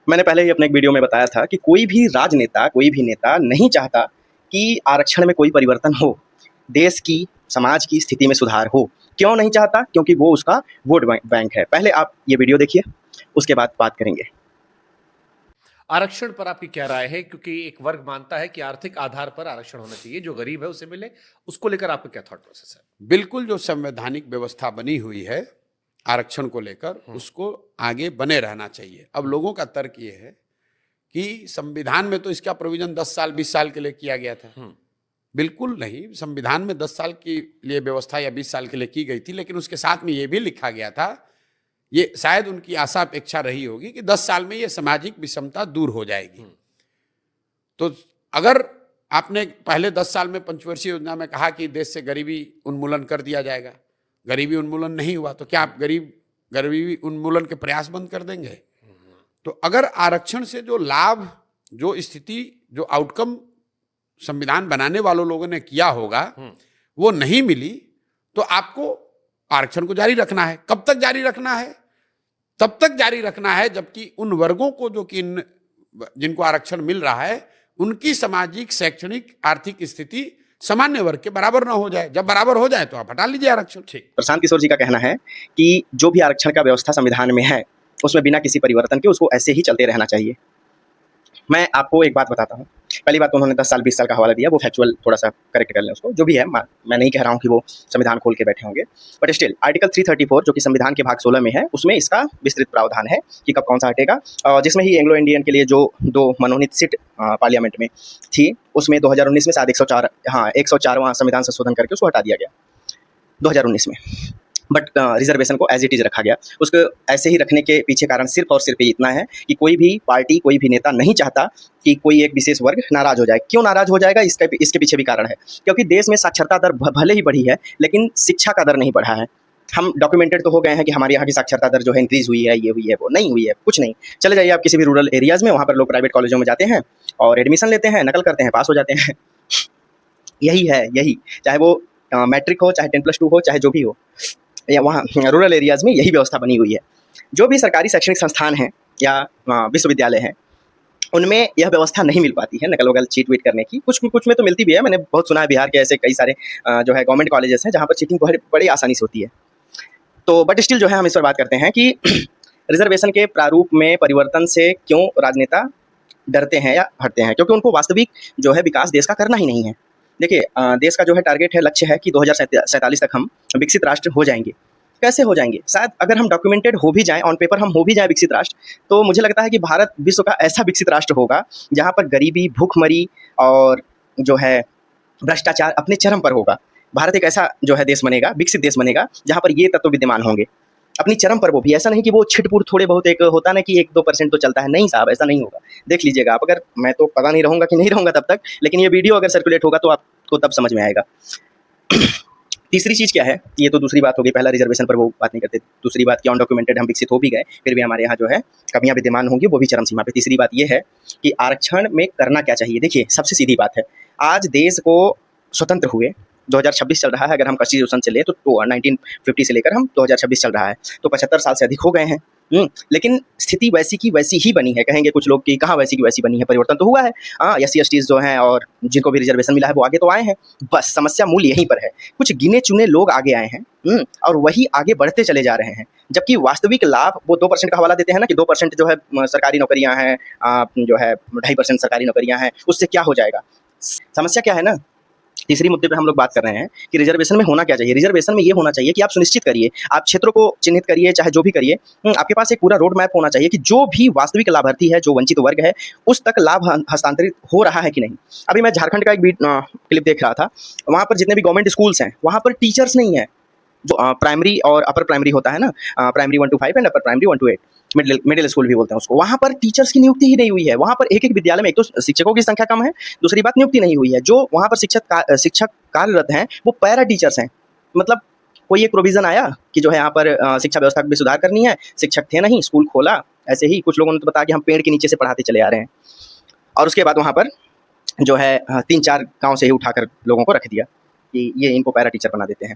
मैंने पहले ही अपने एक वीडियो में बताया था कि कोई भी राजनेता, कोई भी नेता नहीं चाहता कि आरक्षण में कोई परिवर्तन हो, देश की, समाज की स्थिति में सुधार हो। क्यों नहीं चाहता? क्योंकि वो उसका वोट बैंक है। पहले आप ये वीडियो देखिए, उसके बाद बात करेंगे। आरक्षण पर आपकी क्या राय है? क्योंकि एक वर्ग मानता है कि आर्थिक आधार पर आरक्षण होना चाहिए, जो गरीब है उसे मिले। उसको लेकर आपका क्या थॉट प्रोसेस है? बिल्कुल, जो संवैधानिक व्यवस्था बनी हुई है आरक्षण को लेकर, उसको आगे बने रहना चाहिए। अब लोगों का तर्क ये है कि संविधान में तो इसका प्रोविजन 10 साल 20 साल के लिए किया गया था। बिल्कुल नहीं, संविधान में 10 साल के लिए व्यवस्था या 20 साल के लिए की गई थी, लेकिन उसके साथ में ये भी लिखा गया था, ये शायद उनकी आशा अपेक्षा रही होगी कि 10 साल में ये सामाजिक विषमता दूर हो जाएगी। तो अगर आपने पहले 10 साल में पंचवर्षीय योजना में कहा कि देश से गरीबी उन्मूलन कर दिया जाएगा, गरीबी उन्मूलन नहीं हुआ, तो क्या आप गरीबी उन्मूलन के प्रयास बंद कर देंगे? तो अगर आरक्षण से जो लाभ, जो स्थिति, जो आउटकम संविधान बनाने वालों लोगों ने किया होगा, वो नहीं मिली, तो आपको आरक्षण को जारी रखना है। कब तक जारी रखना है? तब तक जारी रखना है जबकि उन वर्गों को जो कि जिनको आरक्षण मिल रहा है, उनकी सामाजिक, शैक्षणिक, आर्थिक स्थिति सामान्य वर्ग के बराबर ना हो जाए। जब बराबर हो जाए तो आप हटा लीजिए आरक्षण। ठीक। प्रशांत किशोर जी का कहना है कि जो भी आरक्षण का व्यवस्था संविधान में है, उसमें बिना किसी परिवर्तन के उसको ऐसे ही चलते रहना चाहिए। मैं आपको एक बात बताता हूँ। पहली बात तो उन्होंने 10 साल 20 साल का हवाला दिया, वो फैक्चुअल थोड़ा सा करेक्ट कर लें उसको। जो भी है, मैं नहीं कह रहा हूँ कि वो संविधान खोल के बैठे होंगे, बट स्टिल आर्टिकल 334 जो कि संविधान के भाग 16 में है, उसमें इसका विस्तृत प्रावधान है कि कब कौन सा हटेगा। जिसमें ही एंग्लो इंडियन के लिए जो 2 मनोनीत सीट पार्लियामेंट में थी, उसमें 2019 में शायद 104वां संविधान संशोधन करके उसको हटा दिया गया 2019 में। बट रिजर्वेशन को एज इट इज़ रखा गया। उसको ऐसे ही रखने के पीछे कारण सिर्फ और सिर्फ इतना है कि कोई भी पार्टी, कोई भी नेता नहीं चाहता कि कोई एक विशेष वर्ग नाराज हो जाए। क्यों नाराज हो जाएगा? इसके पीछे भी कारण है। क्योंकि देश में साक्षरता दर भले ही बढ़ी है, लेकिन शिक्षा का दर नहीं बढ़ा है। हम डॉक्यूमेंटेड तो हो गए हैं कि हमारे यहाँ की साक्षरता दर जो है इंक्रीज हुई है, ये हुई है, वो नहीं हुई है, कुछ नहीं। चले जाइए आप किसी भी रूरल एरियाज़ में, वहाँ पर लोग प्राइवेट कॉलेजों में जाते हैं और एडमिशन लेते हैं, नकल करते हैं, पास हो जाते हैं। यही है, यही, चाहे वो मैट्रिक हो, चाहे 10+2 हो, चाहे जो भी हो, या वहाँ रूरल एरियाज़ में यही व्यवस्था बनी हुई है। जो भी सरकारी शैक्षणिक संस्थान हैं या विश्वविद्यालय हैं, उनमें यह व्यवस्था नहीं मिल पाती है नकल वकल चीट वीट करने की। कुछ में तो मिलती भी है। मैंने बहुत सुना है बिहार के ऐसे कई सारे जो है गवर्नमेंट कॉलेजेस हैं जहाँ पर चीटिंग बड़ी आसानी से होती है। तो बट स्टिल जो है हम इस पर बात करते हैं कि रिजर्वेशन के प्रारूप में परिवर्तन से क्यों राजनेता डरते हैं या हटते हैं? क्योंकि उनको वास्तविक जो है विकास देश का करना ही नहीं है। देखिए, देश का जो है टारगेट है, लक्ष्य है कि 2047 तक हम विकसित राष्ट्र हो जाएंगे। कैसे हो जाएंगे? शायद अगर हम डॉक्यूमेंटेड हो भी जाएं, ऑन पेपर हम हो भी जाएं विकसित राष्ट्र, तो मुझे लगता है कि भारत विश्व का ऐसा विकसित राष्ट्र होगा जहाँ पर गरीबी, भूखमरी और जो है भ्रष्टाचार अपने चरम पर होगा। भारत एक ऐसा जो है देश बनेगा, विकसित देश बनेगा, जहाँ पर ये तत्व विद्यमान होंगे अपनी चरम पर। वो भी ऐसा नहीं कि वो छिटपुट थोड़े बहुत, एक होता ना कि 1-2% तो चलता है। नहीं साहब, ऐसा नहीं होगा। देख लीजिएगा आप। अगर मैं तो पता नहीं रहूँगा कि नहीं रहूँगा तब तक, लेकिन ये वीडियो अगर सर्कुलेट होगा तो आपको तब समझ में आएगा। तीसरी चीज़ क्या है? ये तो दूसरी बात हो गई। पहला रिजर्वेशन पर वो बात नहीं करते। दूसरी बात कि अनडॉक्यूमेंटेड हम विकसित हो भी गए, फिर भी हमारे यहाँ जो है कमियाँ विद्यमान होंगी, वो भी चरम सीमा पे। तीसरी बात ये है कि आरक्षण में करना क्या चाहिए। देखिए, सबसे सीधी बात है, आज देश को स्वतंत्र हुए 2026 चल रहा है। अगर हम कॉन्स्टिट्यूशन से ले तो 1950 से लेकर हम 2026 चल रहा है, तो 75 साल से अधिक हो गए हैं। लेकिन स्थिति वैसी की वैसी ही बनी है। कहेंगे कुछ लोग कि कहाँ वैसी की वैसी बनी है, परिवर्तन तो हुआ है। SC STs जो हैं और जिनको भी रिजर्वेशन मिला है वो आगे तो आए हैं। बस समस्या मूल यहीं पर है। कुछ गिने चुने लोग आगे आए हैं और वही आगे बढ़ते चले जा रहे हैं, जबकि वास्तविक लाभ वो 2% का हवाला देते हैं ना कि 2% जो है सरकारी नौकरियां हैं, जो है 2.5% सरकारी नौकरियां हैं, उससे क्या हो जाएगा? समस्या क्या है ना, तीसरी मुद्दे पे हम लोग बात कर रहे हैं कि रिजर्वेशन में होना क्या चाहिए। रिजर्वेशन में ये होना चाहिए कि आप सुनिश्चित करिए, आप क्षेत्रों को चिन्हित करिए, चाहे जो भी करिए, आपके पास एक पूरा रोड मैप होना चाहिए कि जो भी वास्तविक लाभार्थी है, जो वंचित वर्ग है, उस तक लाभ हस्तांतरित हो रहा है कि नहीं। अभी मैं झारखंड का एक क्लिप देख रहा था। वहाँ पर जितने भी गवर्नमेंट स्कूल्स हैं, वहाँ पर टीचर्स नहीं है। जो प्राइमरी और अपर प्राइमरी होता है ना, primary 1 to 5 and upper primary 1 to 8, middle school भी बोलते हैं उसको, वहाँ पर टीचर्स की नियुक्ति ही नहीं हुई है। वहाँ पर एक विद्यालय में एक तो शिक्षकों की संख्या कम है, दूसरी बात नियुक्ति नहीं हुई है। जो वहाँ पर शिक्षक कार्यरत हैं वो पैरा टीचर्स हैं। मतलब कोई एक प्रोविज़न आया कि जो है यहाँ पर शिक्षा व्यवस्था में सुधार करनी है, शिक्षक थे नहीं, स्कूल खोला, ऐसे ही कुछ लोगों ने तो बताया कि हम पेड़ के नीचे से पढ़ाते चले आ रहे हैं, और उसके बाद वहाँ पर जो है 3-4 गाँव से ही उठाकर लोगों को रख दिया कि ये इनको पैरा टीचर बना देते हैं।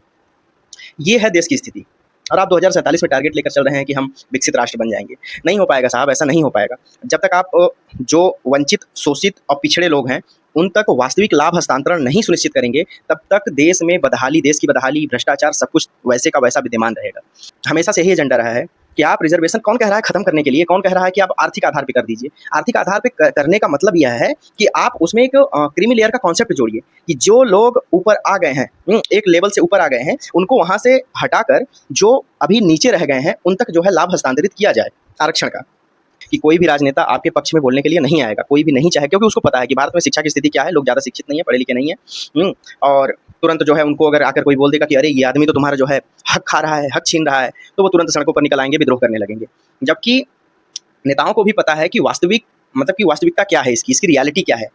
ये है देश की स्थिति। और आप 2047 में टारगेट लेकर चल रहे हैं कि हम विकसित राष्ट्र बन जाएंगे। नहीं हो पाएगा साहब, ऐसा नहीं हो पाएगा। जब तक आप जो वंचित, शोषित और पिछड़े लोग हैं उन तक वास्तविक लाभ हस्तांतरण नहीं सुनिश्चित करेंगे, तब तक देश में बदहाली, देश की बदहाली, भ्रष्टाचार, सब कुछ वैसे का वैसा विद्यमान रहेगा। हमेशा से यही एजेंडा रहा है कि आप रिजर्वेशन, कौन कह रहा है खत्म करने के लिए, कौन कह रहा है कि आप आर्थिक आधार पे कर दीजिए। आर्थिक आधार पे करने का मतलब यह है कि आप उसमें एक क्रीमी लेयर का कॉन्सेप्ट जोड़िए कि जो लोग ऊपर आ गए हैं, एक लेवल से ऊपर आ गए हैं, उनको वहां से हटाकर जो अभी नीचे रह गए हैं उन तक जो है लाभ हस्तांतरित किया जाए आरक्षण का। कि कोई भी राजनेता आपके पक्ष में बोलने के लिए नहीं आएगा, कोई भी नहीं चाहे, क्योंकि उसको पता है कि भारत में शिक्षा की स्थिति क्या है, लोग ज़्यादा शिक्षित नहीं है, पढ़े लिखे नहीं है। और तुरंत जो है उनको अगर आकर कोई बोल देगा कि अरे ये आदमी तो तुम्हारा जो है हक खा रहा है, हक छीन रहा है, तो वो तुरंत सड़कों पर निकल आएंगे, विद्रोह करने लगेंगे। जबकि नेताओं को भी पता है कि वास्तविकता क्या है, इसकी रियलिटी क्या है।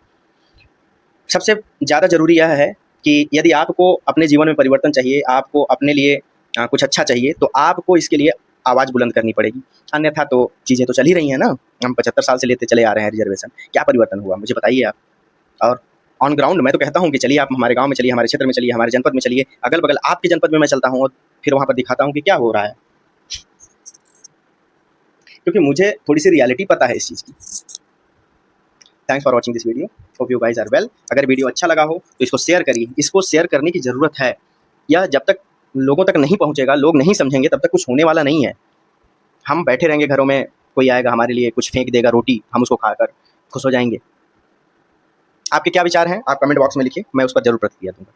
सबसे ज़्यादा जरूरी यह है कि यदि आपको अपने जीवन में परिवर्तन चाहिए, आपको अपने लिए कुछ अच्छा चाहिए, तो आपको इसके लिए आवाज़ बुलंद करनी पड़ेगी। अन्यथा तो चीज़ें तो चल ही रही हैं ना। हम 75 साल से लेते चले आ रहे हैं रिजर्वेशन, क्या परिवर्तन हुआ मुझे बताइए आप। और ऑन ग्राउंड मैं तो कहता हूँ कि चलिए आप हमारे गांव में चलिए, हमारे क्षेत्र में चलिए, हमारे जनपद में चलिए, अगल बगल आपके जनपद में मैं चलता हूँ और फिर वहाँ पर दिखाता हूँ कि क्या हो रहा है, क्योंकि मुझे थोड़ी सी रियलिटी पता है इस चीज़ की। Thanks for watching this video, hope you guys are well. अगर वीडियो अच्छा लगा हो तो इसको शेयर करिए, इसको शेयर करने की ज़रूरत है। यह जब तक लोगों तक नहीं पहुँचेगा, लोग नहीं समझेंगे, तब तक कुछ होने वाला नहीं है। हम बैठे रहेंगे घरों में, कोई आएगा हमारे लिए कुछ फेंक देगा रोटी, हम उसको खाकर खुश हो जाएंगे। आपके क्या विचार हैं आप कमेंट बॉक्स में लिखिए, मैं उस पर जरूर प्रतिक्रिया दूंगा।